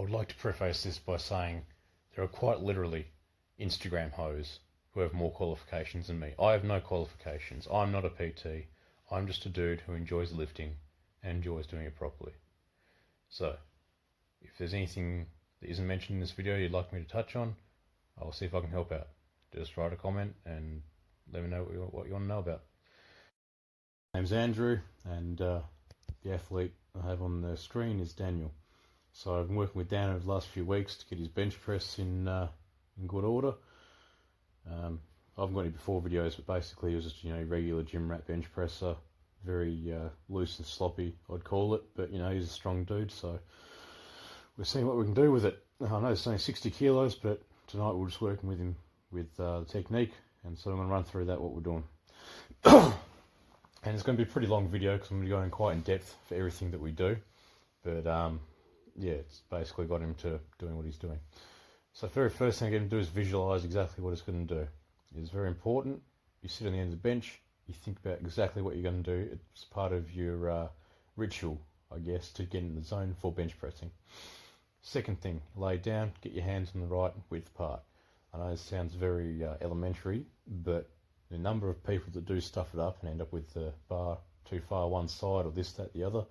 would like to preface this by saying there are quite literally Instagram hoes who have more qualifications than me. I have no qualifications. I'm not a PT. I'm just a dude who enjoys lifting and enjoys doing it properly. So, if there's anything that isn't mentioned in this video you'd like me to touch on, I'll see if I can help out. Just write a comment and let me know what you want to know about. My name's Andrew, and the athlete I have on the screen is Daniel. So I've been working with Dan over the last few weeks to get his bench press in good order. I haven't got any before videos, but basically it was just regular gym rat bench presser, very loose and sloppy I'd call it, but he's a strong dude, so we're seeing what we can do with it. I know it's only 60 kilos, but tonight we're just working with him with the technique, and so I'm going to run through that, what we're doing. And it's going to be a pretty long video because I'm going to go in quite in depth for everything that we do, but yeah, it's basically got him to doing what he's doing. So the very first thing I get him to do is visualize exactly what it's going to do. It's very important. You sit on the end of the bench, you think about exactly what you're going to do. It's part of your ritual, I guess, to get in the zone for bench pressing. Second thing, lay down, get your hands on the right width apart. I know this sounds very elementary, but the number of people that do stuff it up and end up with the bar too far one side or this, that, the other,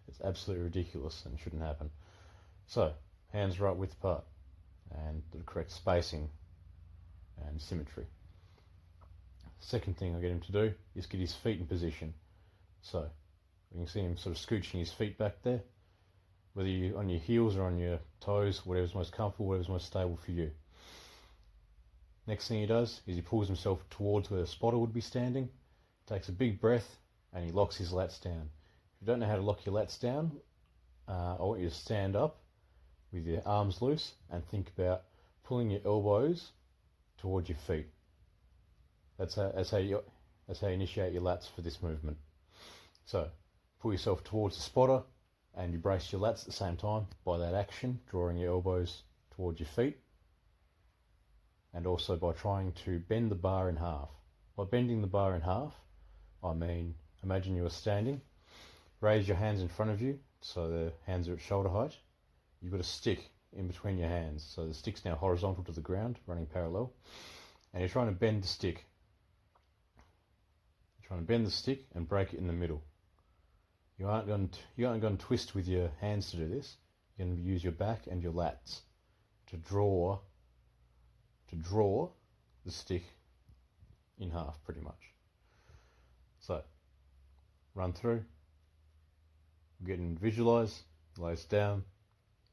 it's absolutely ridiculous and shouldn't happen. So, hands right width apart and the correct spacing and symmetry. Second thing I get him to do is get his feet in position. So, you can see him sort of scooching his feet back there. Whether you're on your heels or on your toes, whatever's most comfortable, whatever's most stable for you. Next thing he does is he pulls himself towards where the spotter would be standing, takes a big breath, and he locks his lats down. If you don't know how to lock your lats down, I want you to stand up with your arms loose and think about pulling your elbows towards your feet. That's how you initiate your lats for this movement. So, pull yourself towards the spotter and you brace your lats at the same time by that action, drawing your elbows towards your feet, and also by trying to bend the bar in half. By bending the bar in half, I mean, imagine you are standing, raise your hands in front of you so the hands are at shoulder height. You've got a stick in between your hands, so the stick's now horizontal to the ground, running parallel, and you're trying to bend the stick. You're trying to bend the stick and break it in the middle. You aren't going to twist with your hands to do this. You're going to use your back and your lats to draw the stick in half, pretty much. So, run through, get him to visualize, lays down,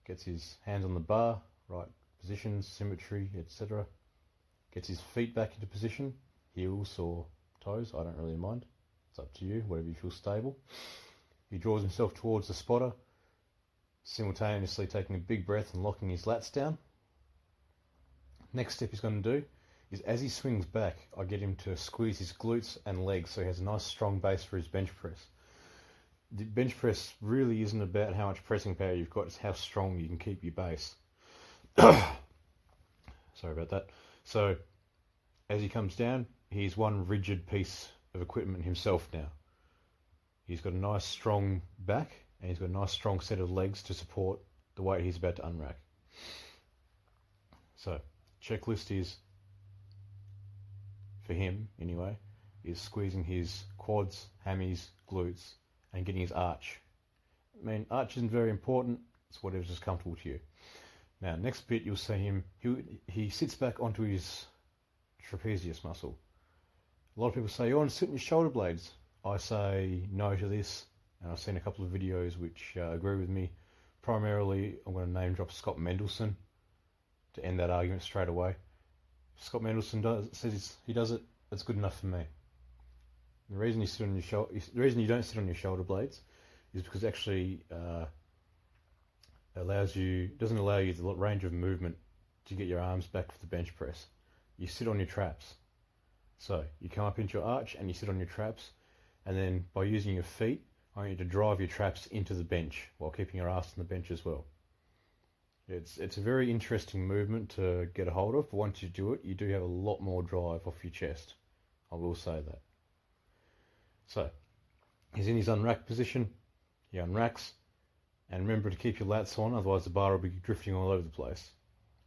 gets his hands on the bar, right positions, symmetry, etc. Gets his feet back into position, heels or toes, I don't really mind. It's up to you, whatever you feel stable. He draws himself towards the spotter, simultaneously taking a big breath and locking his lats down. Next step he's going to do is, as he swings back, I get him to squeeze his glutes and legs so he has a nice strong base for his bench press. The bench press really isn't about how much pressing power you've got, it's how strong you can keep your base. Sorry about that. So, as he comes down, he's one rigid piece of equipment himself now. He's got a nice strong back, and he's got a nice strong set of legs to support the weight he's about to unrack. So, checklist is, for him anyway, is squeezing his quads, hammies, glutes, and getting his arch. I mean, arch isn't very important, it's whatever's just comfortable to you. Now, next bit you'll see him, he sits back onto his trapezius muscle. A lot of people say, you want to sit on your shoulder blades. I say no to this, and I've seen a couple of videos which agree with me. Primarily, I'm going to name drop Scott Mendelson to end that argument straight away. If Scott Mendelson says he does it, that's good enough for me. The reason you don't sit on your shoulder blades is because it actually doesn't allow you the range of movement to get your arms back for the bench press. You sit on your traps. So you come up into your arch and you sit on your traps, and then by using your feet, I want you to drive your traps into the bench while keeping your ass on the bench as well. It's a very interesting movement to get a hold of, but once you do it, you do have a lot more drive off your chest. I will say that. So, he's in his unrack position, he unracks, And remember to keep your lats on, otherwise the bar will be drifting all over the place.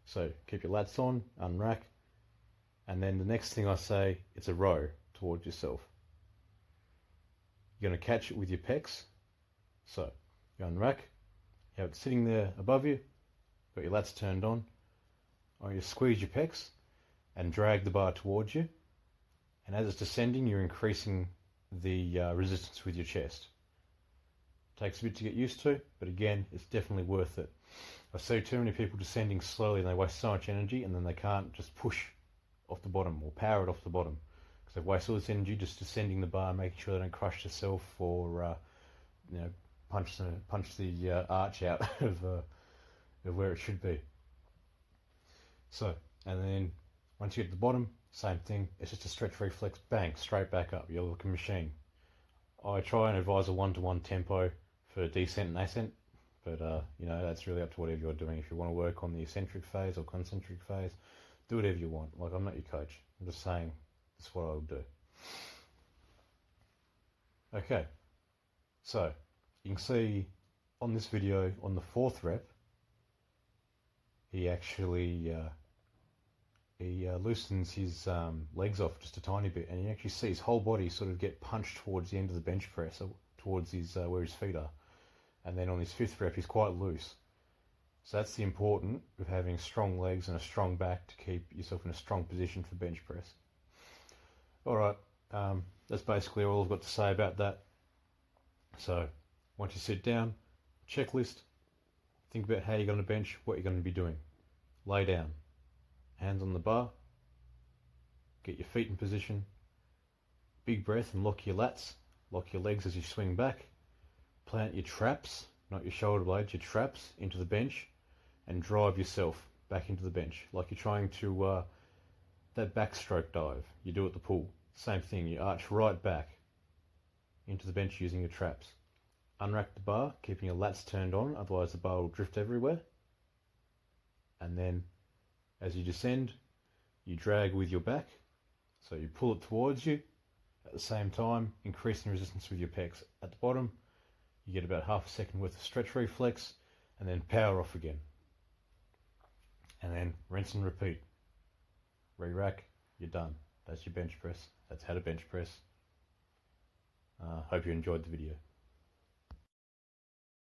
So keep your lats on, unrack, and then the next thing I say, it's a row towards yourself. You're going to catch it with your pecs. So you unrack, you have it sitting there above you, got your lats turned on, or you squeeze your pecs and drag the bar towards you. And as it's descending, you're increasing the resistance with your chest. Takes a bit to get used to, but again, it's definitely worth it. I see too many people descending slowly and they waste so much energy, and then they can't just push off the bottom or power it off the bottom because they've wasted all this energy just descending the bar, making sure they don't crush themselves or punch the arch out of where it should be. So, and then once you get to the bottom, same thing. It's just a stretch reflex, bang, straight back up. You're like a machine. I try and advise a 1-to-1 tempo for descent and ascent, but that's really up to whatever you're doing. If you want to work on the eccentric phase or concentric phase, do whatever you want. Like, I'm not your coach. I'm just saying that's what I would do. Okay, so you can see on this video, on the 4th rep, he actually loosens his legs off just a tiny bit, and you actually see his whole body sort of get punched towards the end of the bench press, towards his where his feet are. And then on his 5th rep, he's quite loose. So that's the important of having strong legs and a strong back to keep yourself in a strong position for bench press. All right, that's basically all I've got to say about that. So once you sit down, checklist, think about how you're going to bench, what you're going to be doing. Lay down, hands on the bar, get your feet in position, big breath and lock your lats, lock your legs as you swing back, plant your traps, not your shoulder blades, your traps into the bench, and drive yourself back into the bench like you're trying to that backstroke dive you do at the pool. Same thing, you arch right back into the bench using your traps. Unrack the bar, keeping your lats turned on, otherwise the bar will drift everywhere. And then as you descend, you drag with your back, so you pull it towards you, at the same time increasing resistance with your pecs. At the bottom, you get about half a second worth of stretch reflex, and then power off again. And then rinse and repeat. Re-rack, you're done. That's your bench press. That's how to bench press. Hope you enjoyed the video.